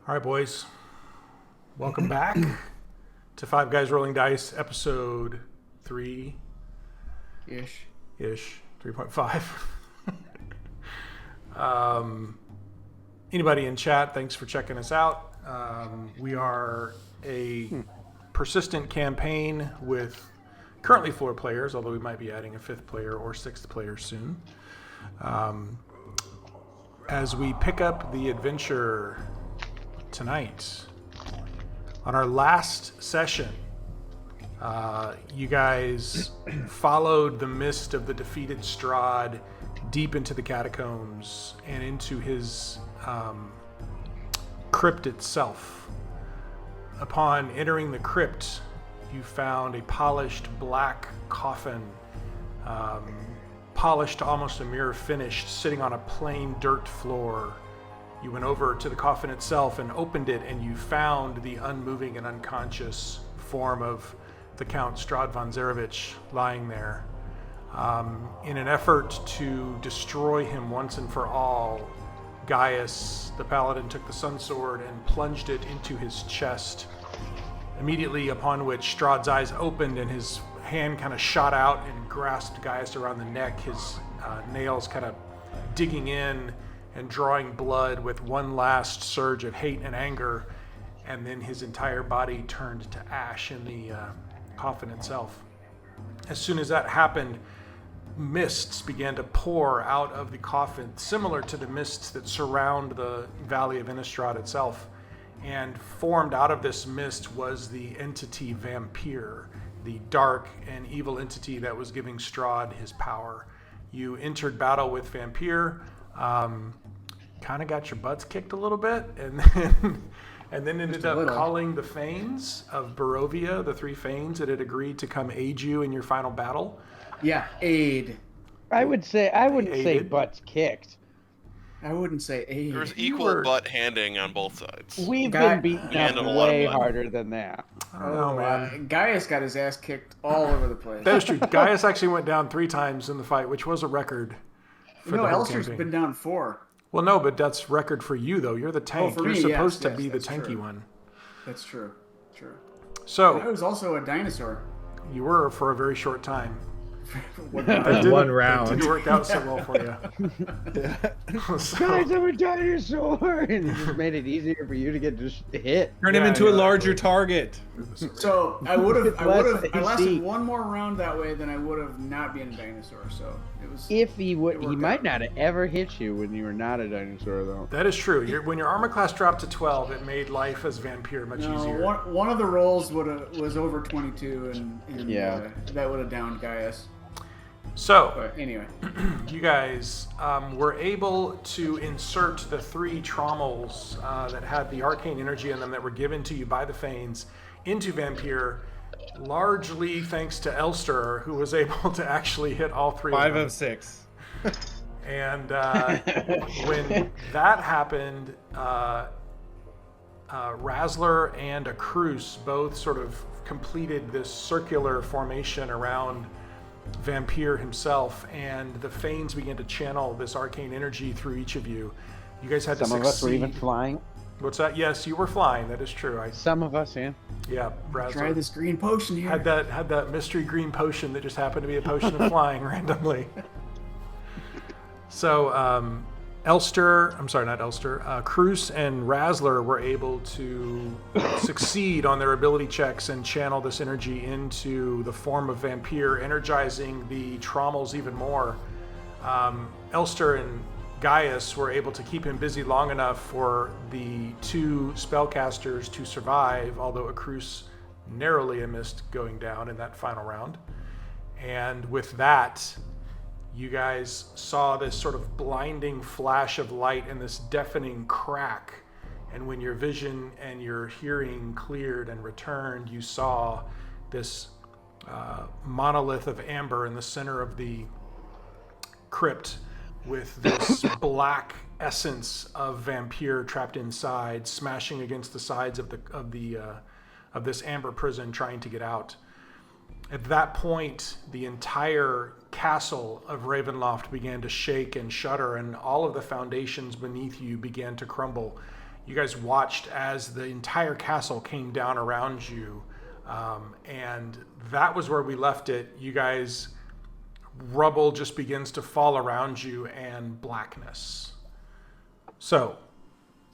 All right, boys. Welcome back to Five Guys Rolling Dice, episode 3 ish, 3.5. Anybody in chat, thanks for checking us out. We are a persistent campaign with currently 4 players, although we might be adding a 5th player or 6th player soon. As we pick up the adventure tonight, on our last session, you guys followed the mist of the defeated Strahd deep into the catacombs and into his crypt itself. Upon entering the crypt, you found a polished black coffin, polished to almost a mirror finish, sitting on a plain dirt floor. You went over to the coffin itself and opened it, and you found the unmoving and unconscious form of the Count Strahd Von Zarovich lying there. In an effort to destroy him once and for all, Gaius, the paladin, took the sun sword and plunged it into his chest. Immediately upon which Strahd's eyes opened and his hand kind of shot out and grasped Gaius around the neck, his nails kind of digging in and drawing blood with one last surge of hate and anger, and then his entire body turned to ash in the coffin itself. As soon as that happened, mists began to pour out of the coffin, similar to the mists that surround the Valley of Innistrad itself. And formed out of this mist was the entity Vampire, the dark and evil entity that was giving Strahd his power. You entered battle with Vampire, kind of got your butts kicked a little bit, and then ended up calling the Fanes of Barovia, the 3 Fanes that had agreed to come aid you in your final battle. Yeah, aid. I wouldn't say butts kicked. I wouldn't say aid. There was equal butt handing on both sides. We've been beaten up way harder than that. I don't know, man. Gaius got his ass kicked all over the place. That is true. Gaius actually went down 3 times in the fight, which was a record. Elster's been down 4. Well, no, but that's record for you, though. You're the tank. You're supposed to be the tanky true. one. That's true. So I was also a dinosaur. You were for a very short time. One round. It didn't work out so well for you. Guys, I'm a dinosaur! And it just made it easier for you to get just hit. Turn him into a larger target. So I lasted one more round that way than I would have not been a dinosaur. So it was. If he might not have ever hit you when you were not a dinosaur, though. That is true. When your armor class dropped to 12, it made life as Vampire much easier. One of the rolls was over 22, and that would have downed Gaius. So, but anyway, you guys were able to insert the 3 trommels that had the arcane energy in them that were given to you by the Fanes into Vampire, largely thanks to Elster, who was able to actually hit all 3 of them. 5 of 6. And when that happened, Razzler and Akrus both sort of completed this circular formation around Vampire himself, and the Fanes began to channel this arcane energy through each of you. You guys had to succeed. Some of us were even flying. What's that? Yes, you were flying. That is true. Some of us, yeah. Yeah, Razzler. Try this green potion here. Had that mystery green potion that just happened to be a potion of flying randomly. So, Akrus and Razzler were able to succeed on their ability checks and channel this energy into the form of Vampire, energizing the trommels even more. Elster and Gaius were able to keep him busy long enough for the 2 spellcasters to survive, although Akrus narrowly missed going down in that final round. And with that, you guys saw this sort of blinding flash of light and this deafening crack. And when your vision and your hearing cleared and returned, you saw this monolith of amber in the center of the crypt with this black essence of Vampire trapped inside, smashing against the sides of this amber prison, trying to get out. At that point, the entire castle of Ravenloft began to shake and shudder, and all of the foundations beneath you began to crumble. You guys watched as the entire castle came down around you, and that was where we left it. You guys, rubble just begins to fall around you and blackness. So,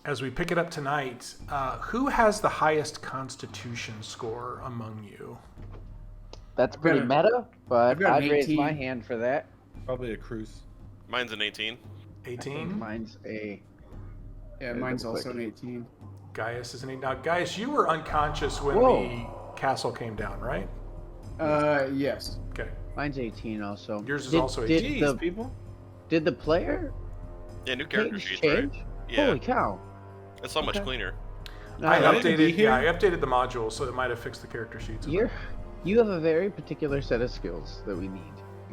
as we pick it up tonight, who has the highest Constitution score among you? That's pretty meta, but I'd raise 18. my hand for that. Probably a cruise. Mine's an 18. 18? Mine's a... Yeah, mine's also an 18. Gaius is an 8. Now, Gaius, you were unconscious when the castle came down, right? Yes. Okay. Mine's 18 also. Yours is also 18. Jeez, people. Did the player Yeah, new character page sheets, change? right? Yeah. Holy cow. It's so much cleaner. I didn't be updated. here. Yeah, I updated the module, so it might have fixed the character sheets. You have a very particular set of skills that we need.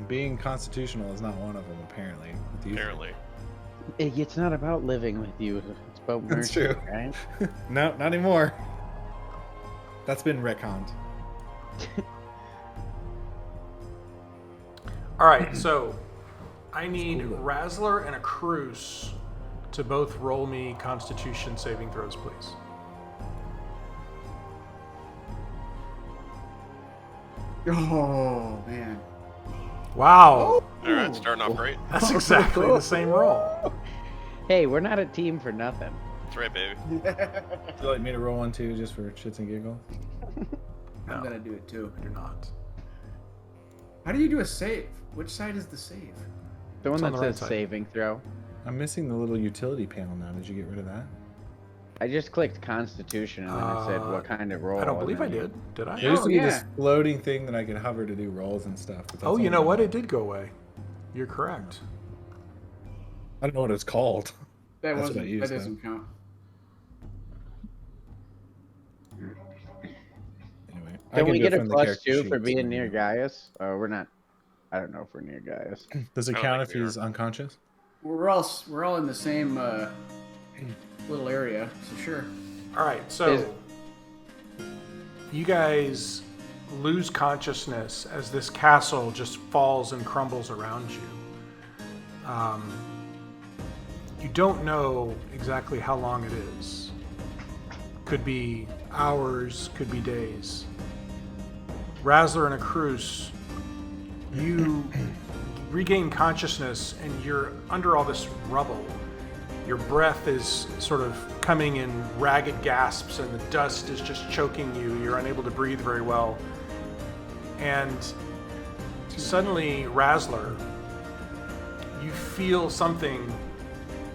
Being constitutional is not one of them, apparently. With you. Apparently. It's not about living with you. It's about mercy, That's true. right? No, not anymore. That's been retconned. All right, so I need Razzler and Akrus to both roll me Constitution saving throws, please. Oh, man. Wow, All right, starting off right. that's exactly the same roll. Hey, we're not a team for nothing. That's right, baby. Would you like me to roll one too, just for shits and giggles? I'm gonna do it too. I do not. How do you do a save? Which side is the save? The one It's on that the right says side. saving throw. I'm missing the little utility panel now. Did you get rid of that? I just clicked Constitution and then it said what kind of roll. I don't and believe I then you- did. Did I? There used to be yeah. this floating thing that I could hover to do rolls and stuff. but that's Oh, you all know gone. what? It did go away. You're correct. I don't know what it's called. That That's what I wasn't. used, That though. doesn't count. Anyway, I Can we do get it a from the +2 character for sheet, being so- near Gaius? Oh, we're not. I don't know if we're near Gaius. Does it I don't count think if we he's unconscious? We're all in the same little area, so sure. All right, so you guys lose consciousness as this castle just falls and crumbles around you. You don't know exactly how long it is. Could be hours, could be days. Razzler and Akrus, you regain consciousness and you're under all this rubble. Your breath is sort of coming in ragged gasps and the dust is just choking you. You're unable to breathe very well. And suddenly, Razzler, you feel something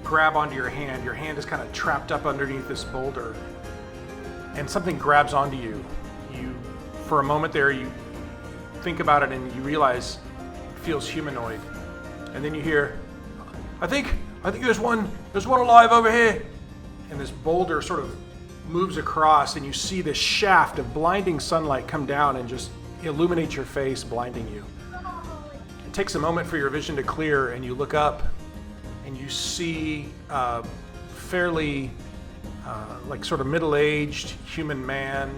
grab onto your hand. Your hand is kind of trapped up underneath this boulder. And something grabs onto you. For a moment there, you think about it and you realize it feels humanoid. And then you hear, I think there's one alive over here. And this boulder sort of moves across and you see this shaft of blinding sunlight come down and just illuminate your face, blinding you. It takes a moment for your vision to clear and you look up and you see fairly like sort of middle-aged human man,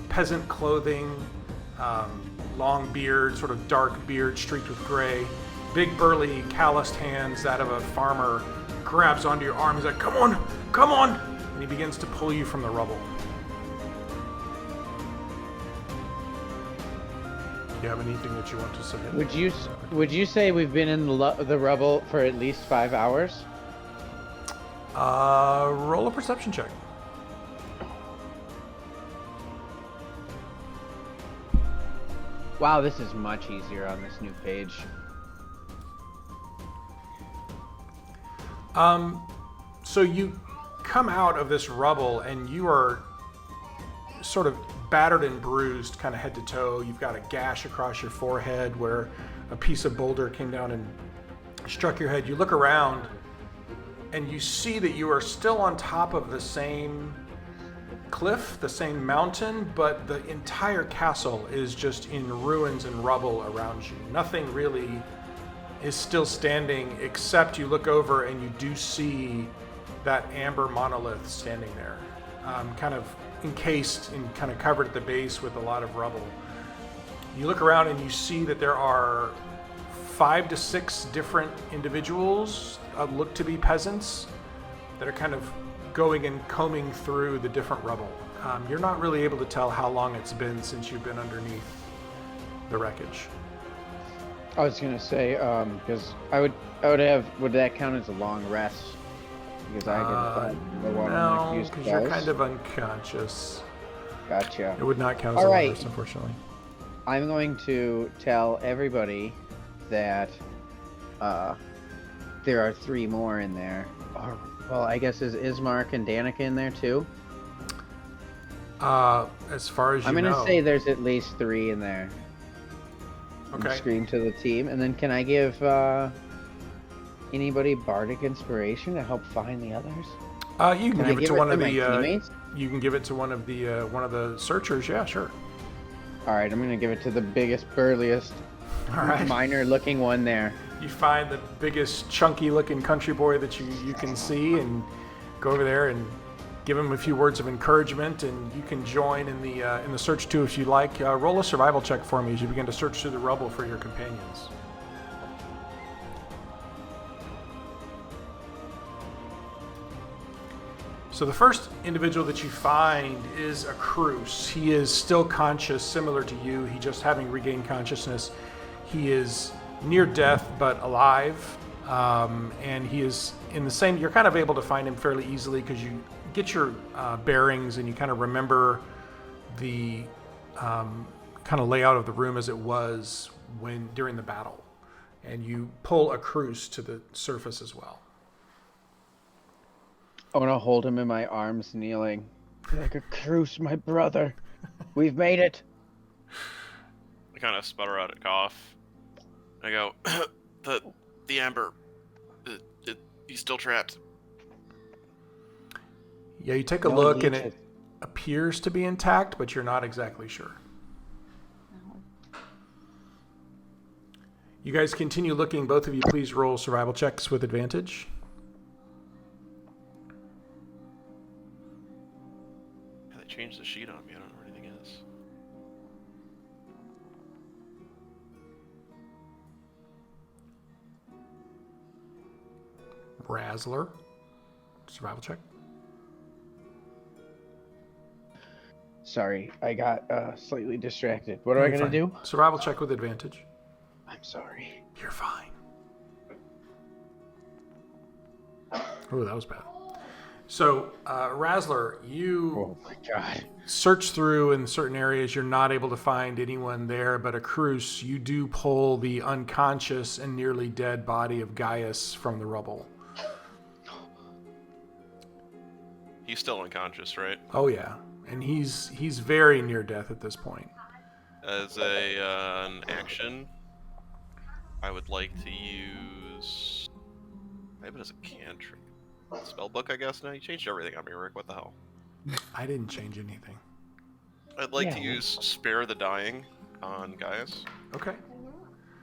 peasant clothing, long beard, sort of dark beard streaked with gray, big burly calloused hands, that of a farmer, grabs onto your arm. He's like, come on, and he begins to pull you from the rubble. Do you have anything that you want to submit? Would you say we've been in the rubble for at least 5 hours? Roll a perception check. Wow, this is much easier on this new page. So you come out of this rubble and you are sort of battered and bruised, kind of head to toe. You've got a gash across your forehead where a piece of boulder came down and struck your head. You look around and you see that you are still on top of the same cliff, the same mountain, but the entire castle is just in ruins and rubble around you. Nothing really is still standing, except you look over and you do see that amber monolith standing there, kind of encased and kind of covered at the base with a lot of rubble. You look around and you see that there are 5 to 6 different individuals, look to be peasants, that are kind of going and combing through the different rubble. You're not really able to tell how long it's been since you've been underneath the wreckage. I was gonna say, because would that count as a long rest? Because I can the water No, use because you're kind of unconscious. Gotcha. It would not count as a long rest, unfortunately. I'm going to tell everybody that there are 3 more in there. Well, I guess is Ismark and Danica in there too? As far as you know. I'm gonna say there's at least 3 in there. Okay. Scream to the team, and then can I give anybody bardic inspiration to help find the others? You can give it to one of the teammates? You can give it to one of the searchers. Yeah, sure. All right, I'm gonna give it to the biggest, burliest, minor-looking one there. You find the biggest, chunky-looking country boy that you can see, and go over there and give him a few words of encouragement. And you can join in the search too if you like. Roll a survival check for me as you begin to search through the rubble for your companions. So the first individual that you find is Akrus. He is still conscious, similar to you. He just having regained consciousness. He is near death, but alive. And he is in the same... You're kind of able to find him fairly easily because you get your bearings and you kind of remember the kind of layout of the room as it was during the battle. And you pull Akrus to the surface as well. I want to hold him in my arms, kneeling. Like Akrus, my brother. We've made it. I kind of sputter out a cough. I go, the amber, he's still trapped. Yeah, you take a look and it appears to be intact, but you're not exactly sure. You guys continue looking. Both of you please roll survival checks with advantage. Change the sheet on me. I don't know where anything is. Razzler. Survival check. Sorry, I got slightly distracted. What am I going to do? Survival check with advantage. I'm sorry. You're fine. Oh, that was bad. So, Razzler, you search through in certain areas. You're not able to find anyone there, but Akrus, you do pull the unconscious and nearly dead body of Gaius from the rubble. He's still unconscious, right? Oh, yeah. And he's very near death at this point. As an action, I would like to use... Maybe as a cantrip. Spellbook, I guess. Now you changed everything on me, Rick. What the hell? I didn't change anything. I'd like to use Spare the Dying on Gaius. Okay.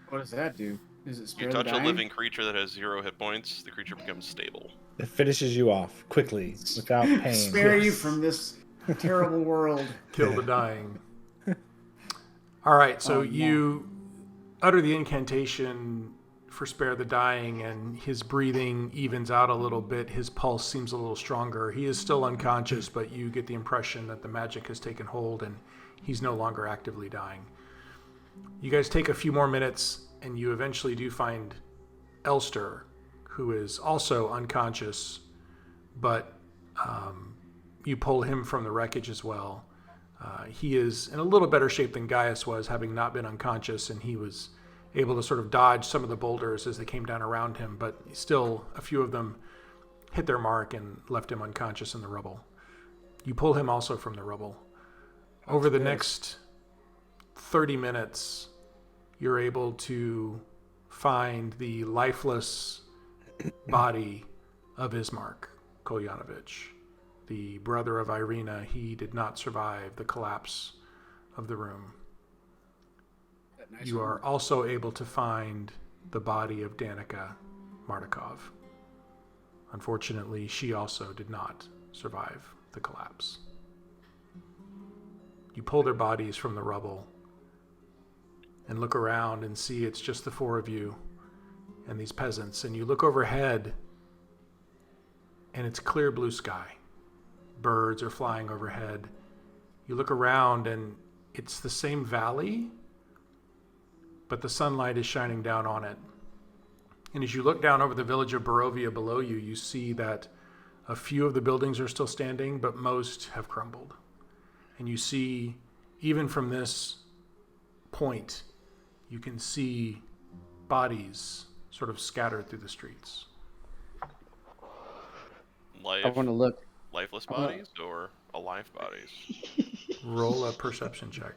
What does that do? Is it spare You the touch dying? a living creature that has 0 hit points, the creature becomes stable. It finishes you off quickly without pain. Spare you from this terrible world. Kill the dying. All right, so you utter the incantation for Spare the Dying, and his breathing evens out a little bit. His pulse seems a little stronger. He is still unconscious, but you get the impression that the magic has taken hold and he's no longer actively dying. You guys take a few more minutes, and you eventually do find Elster, who is also unconscious, but you pull him from the wreckage as well. He is in a little better shape than Gaius was, having not been unconscious, and he was able to sort of dodge some of the boulders as they came down around him, but still a few of them hit their mark and left him unconscious in the rubble. You pull him also from the rubble. Over the next 30 minutes, you're able to find the lifeless body of Ismark Kolyanovich, the brother of Irina. He did not survive the collapse of the room. You are also able to find the body of Danica Mardukov. Unfortunately, she also did not survive the collapse. You pull their bodies from the rubble and look around and see it's just the 4 of you and these peasants. And you look overhead and it's clear blue sky. Birds are flying overhead. You look around and it's the same valley, but the sunlight is shining down on it. And as you look down over the village of Barovia below you, you see that a few of the buildings are still standing, but most have crumbled. And you see, even from this point, you can see bodies sort of scattered through the streets. I want to look. Lifeless bodies or alive bodies? Roll a perception check.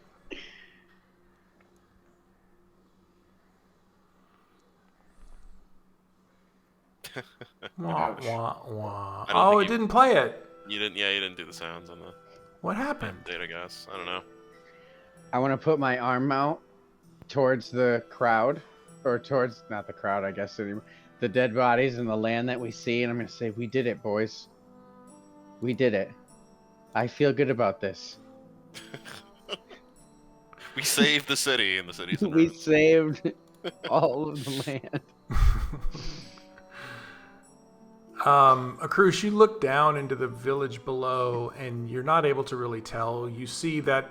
Wah, wah, wah. Oh, it didn't play it. You didn't do the sounds on the What happened? data, guess. I don't know. I want to put my arm out towards the crowd, or towards, not the crowd, I guess, anymore, the dead bodies and the land that we see, and I'm going to say, we did it, boys. We did it. I feel good about this. We saved the city, and the city's in We ruins. saved all of the land. Akrus, you look down into the village below, and you're not able to really tell. You see that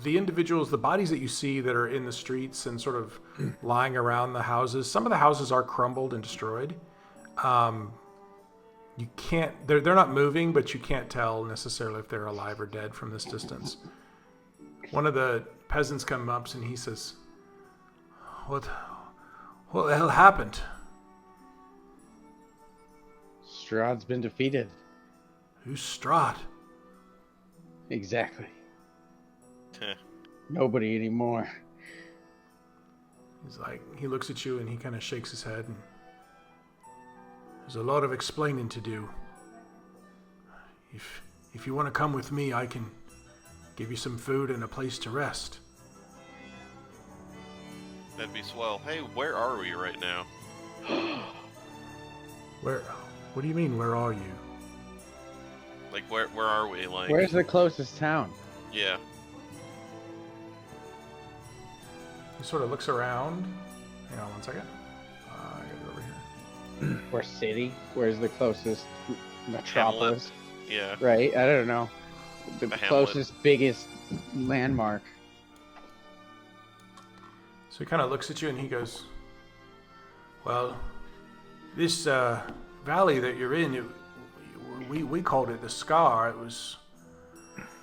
the individuals, the bodies that you see that are in the streets and sort of lying around the houses, some of the houses are crumbled and destroyed. You can't, they're not moving, but you can't tell necessarily if they're alive or dead from this distance. One of the peasants comes up and he says, What the hell happened? Strahd's been defeated. Who's Strahd? Exactly. Nobody anymore. He's like, he looks at you and he kind of shakes his head. And there's a lot of explaining to do. If you want to come with me, I can give you some food and a place to rest. That'd be swell. Hey, where are we right now? What do you mean, where are you? Like, where are we? Like, Where's the closest town? yeah. He sort of looks around. Hang on one second. I got it over here. Or city? Where's the closest metropolis? Yeah. Right? I don't know. The A hamlet. closest, biggest landmark. So he kind of looks at you and he goes, well, this valley that you're in, we called it the Scar. It was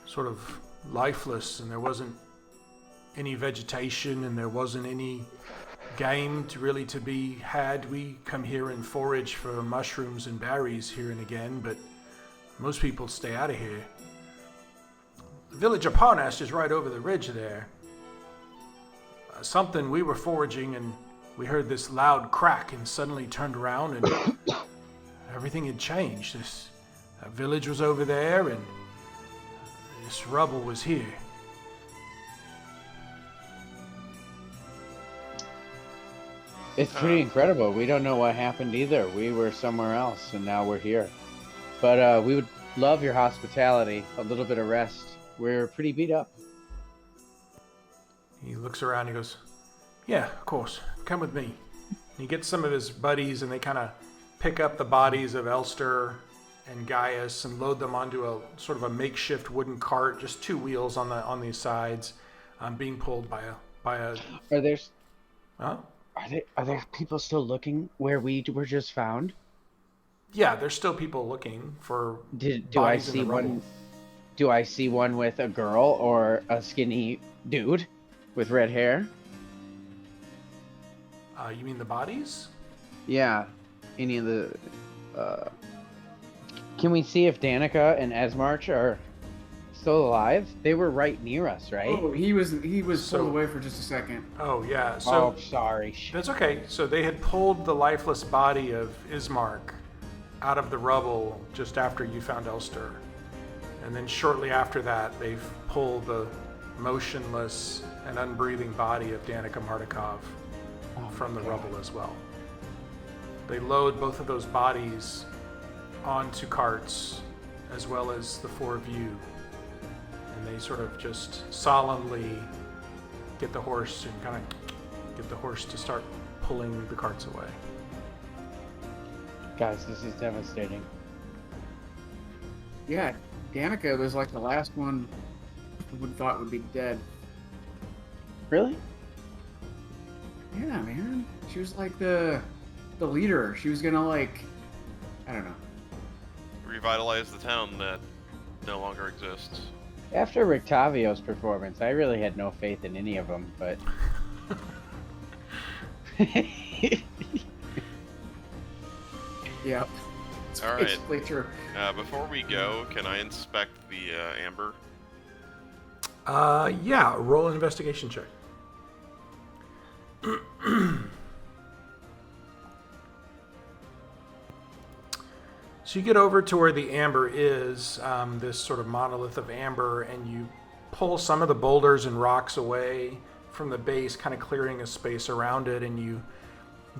sort of lifeless, and there wasn't any vegetation, and there wasn't any game to be had. We come here and forage for mushrooms and berries here and again, but most people stay out of here. The village of Parnast is right over the ridge there. Something, we were foraging and we heard this loud crack and suddenly turned around and everything had changed. This village was over there and this rubble was here. It's pretty incredible. We don't know what happened either. We were somewhere else, and now we're here. But we would love your hospitality, a little bit of rest. We're pretty beat up. He looks around and he goes, yeah, of course, come with me. And he gets some of his buddies and they kind of pick up the bodies of Elster and Gaius and load them onto a sort of a makeshift wooden cart, just two wheels on these sides, being pulled by a. Are there? Huh? Are there people still looking where we were just found? Yeah, there's still people looking for. Do I bodies in see the rubble. one? Do I see one with a girl or a skinny dude with red hair? You mean the bodies? Yeah. Any of the? Can we see if Danica and Esmarch are still alive? They were right near us, right? Oh, he was So- pulled away for just a second. Oh yeah. So Oh, sorry. that's okay. So they had pulled the lifeless body of Ismark out of the rubble just after you found Elster. And then shortly after that, they've pulled the motionless and unbreathing body of Danica Mardukov from the rubble as well. They load both of those bodies onto carts, as well as the four of you. And they sort of just solemnly get the horse and kind of get the horse to start pulling the carts away. Guys, this is devastating. Yeah, Danica was like the last one who would thought would be dead. Really? Yeah, man. She was like the leader. She was gonna I don't know. Revitalize the town that no longer exists. After Rictavio's performance, I really had no faith in any of them, but... Yeah. It's All right. basically true. Before we go, can I inspect the amber? Yeah, roll an investigation check. So you get over to where the amber is, this sort of monolith of amber, and you pull some of the boulders and rocks away from the base, kind of clearing a space around it, and you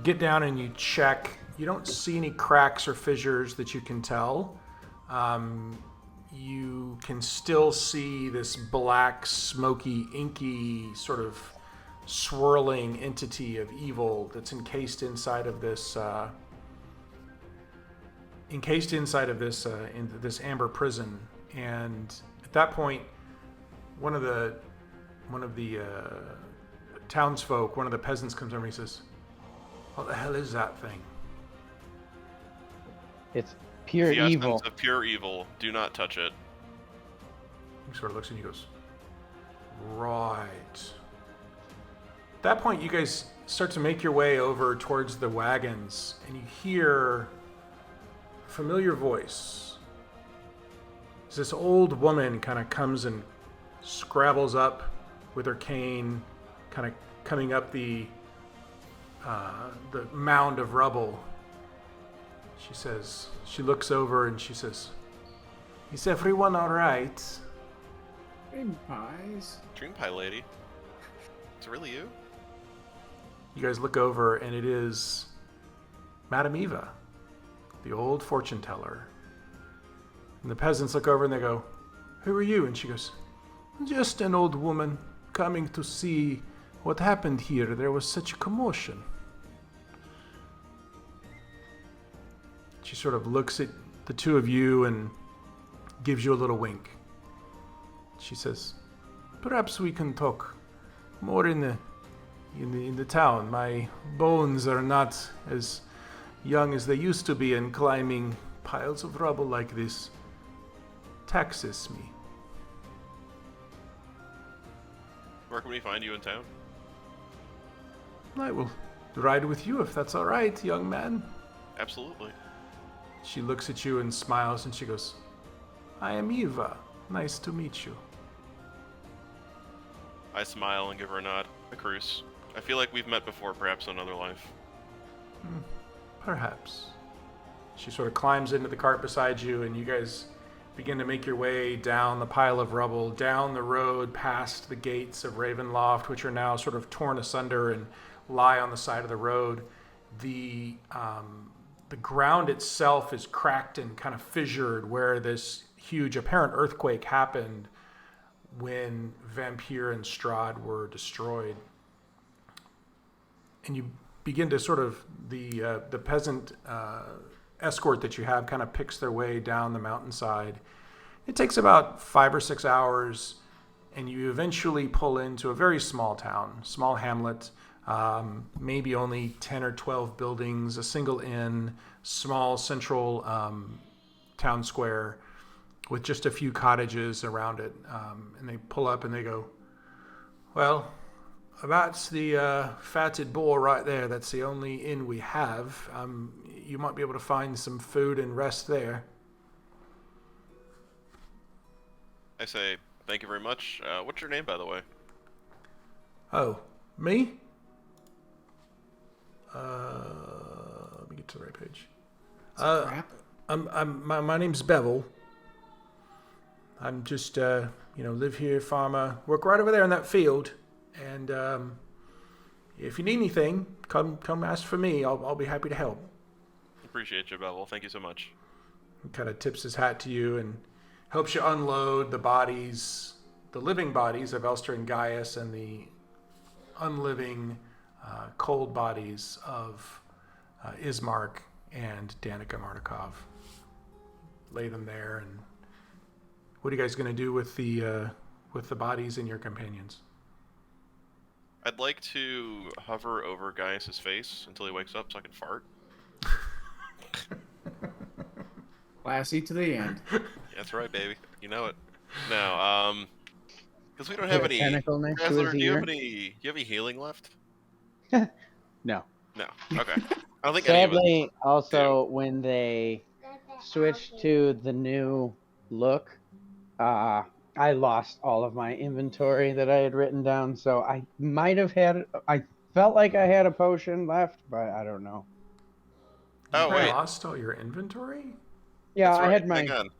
get down and you check. You don't see any cracks or fissures that you can tell. You can still see this black, smoky, inky, sort of swirling entity of evil that's encased inside of this in this amber prison. And at that point, one of the townsfolk, one of the peasants, comes over and he says, "What the hell is that thing?" It's pure The evil. essence of pure evil. Do not touch it. He sort of looks and he goes, "Right." At that point, you guys start to make your way over towards the wagons, and you hear a familiar voice. As this old woman kind of comes and scrabbles up with her cane, kind of coming up the mound of rubble. She looks over and she says, "Is everyone all right?" Cream pies. Dream pie lady. It's really you? You guys look over, and it is Madame Eva, the old fortune teller. And the peasants look over and they go, "Who are you?" And she goes, "Just an old woman coming to see what happened here. There was such a commotion." She sort of looks at the two of you and gives you a little wink. She says, "Perhaps we can talk more in the town. My bones are not as young as they used to be, and climbing piles of rubble like this taxes me." Where can we find you in town? "I will ride with you if that's all right, young man." Absolutely. She looks at you and smiles and she goes, "I am Eva. Nice to meet you." I smile and give her a nod. Akrus. I feel like we've met before, perhaps in another life. Perhaps. She sort of climbs into the cart beside you, and you guys begin to make your way down the pile of rubble, down the road past the gates of Ravenloft, which are now sort of torn asunder and lie on the side of the road. The ground itself is cracked and kind of fissured where this huge apparent earthquake happened when Vampire and Strahd were destroyed. And you begin to sort of, the peasant escort that you have kind of picks their way down the mountainside. It takes about 5 or 6 hours, and you eventually pull into a very small town, small hamlet, maybe only 10 or 12 buildings, a single inn, small central town square with just a few cottages around it. And they pull up and they go, "Well, that's the fatted boar right there. That's the only inn we have. You might be able to find some food and rest there." I say, thank you very much. What's your name, by the way? "Oh, me? Let me get to the right page. Crap. My name's Bevel. I'm just, live here, farmer, work right over there in that field. And if you need anything, come ask for me. I'll be happy to help." Appreciate you, Bevel. Thank you so much. He kind of tips his hat to you and helps you unload the bodies, the living bodies of Elster and Gaius, and the unliving, cold bodies of Ismark and Danica Martikov. Lay them there, and What are you guys going to do with the bodies and your companions? I'd like to hover over Gaius' face until he wakes up so I can fart. Classy to the end. Yeah, that's right, baby. You know it. No, because we don't have any. Tentacle next to Razzler, his ear. do you have any healing left? No. No. Okay. I don't think any of us. Sadly, also when they switched to the new look, I lost all of my inventory that I had written down. So I might have had. I felt like I had a potion left, but I don't know. Oh You wait, lost all your inventory? Yeah, that's I right. had my. Hang on.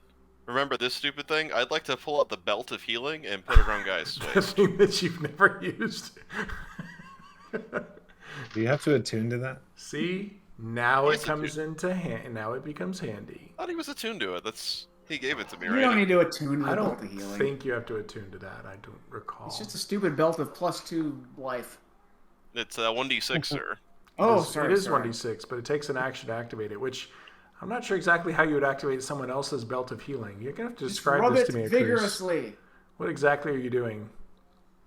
Remember this stupid thing? I'd like to pull out the belt of healing and put it around Gaius' The waist. thing that you've never used. Do you have to attune to that? See, now Yes, it I comes into hand. Now it becomes handy. I thought he was attuned to it. He gave it to me, You right? don't need to attune to I the don't belt of healing. think you have to attune to that. I don't recall. It's just a stupid belt of +2 life. It's 1d6, sir. Oh, It sorry. is sorry. 1d6, but it takes an action to activate it, which I'm not sure exactly how you would activate someone else's belt of healing. You're going to have to Just describe rub this it to me, Akrus. vigorously. What exactly are you doing?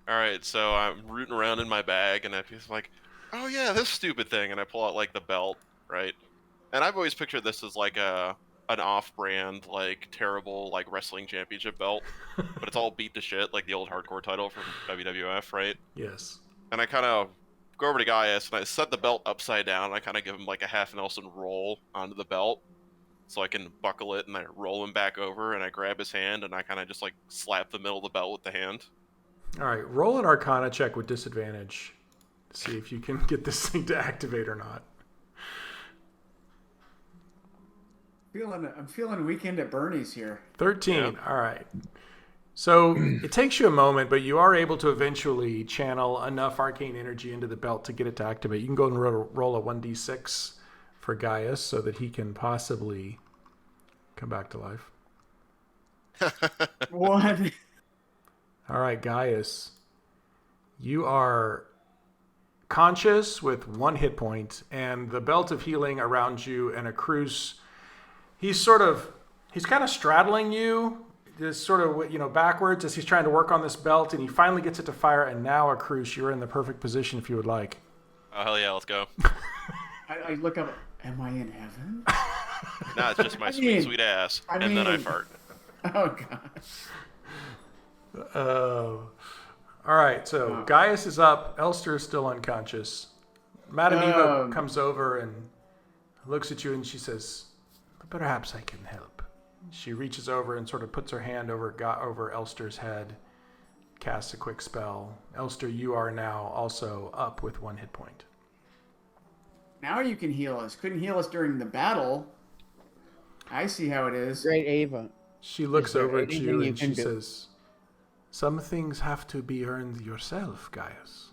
Alright, so I'm rooting around in my bag, and I'm like, oh yeah, this stupid thing, and I pull out, like, the belt, right? And I've always pictured this as, like, an off-brand, like, terrible, like, wrestling championship belt. But it's all beat to shit, like the old hardcore title from WWF, right? Yes. And I kind of go over to Gaius, and I set the belt upside down, and I kind of give him, like, a half Nelson roll onto the belt. So I can buckle it, and I roll him back over, and I grab his hand, and I kind of just, like, slap the middle of the belt with the hand. All right, roll an Arcana check with disadvantage to see if you can get this thing to activate or not. I'm feeling Weekend at Bernie's here. 13. Yeah. All right. So it takes you a moment, but you are able to eventually channel enough arcane energy into the belt to get it to activate. You can go and roll a 1d6 for Gaius so that he can possibly come back to life. What? All right, Gaius. You are conscious with 1 hit point, and the belt of healing around you, and Akrus, he's kind of straddling you, just sort of, backwards as he's trying to work on this belt, and he finally gets it to fire, and now, Akrus, you're in the perfect position if you would like. Oh, hell yeah, let's go. I look up. Am I in heaven? Nah, it's just my sweet ass. And then I fart. Oh gosh. All right, so Gaius is up. Elster is still unconscious. Madame Eva comes over and looks at you, and she says, "Perhaps I can help." She reaches over and sort of puts her hand over Elster's head, casts a quick spell. Elster, you are now also up with 1 hit point. Now you can heal us. Couldn't heal us during the battle. I see how it is. Great Ava. She looks there over at anything you you and she can do? says, "Some things have to be earned yourself, Gaius."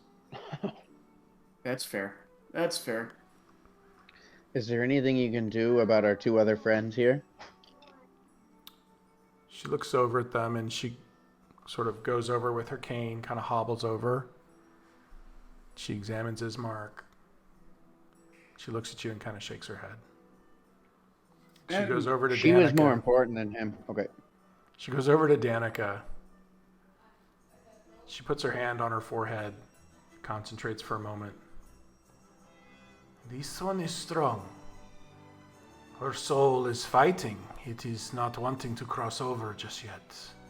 That's fair. That's fair. Is there anything you can do about our 2 other friends here? She looks over at them and she sort of goes over with her cane, kind of hobbles over. She examines his mark. She looks at you and kind of shakes her head. She And goes over to She Danica. was more important than him. Okay. She goes over to Danica. She puts her hand on her forehead, concentrates for a moment. "This one is strong. Her soul is fighting. It is not wanting to cross over just yet.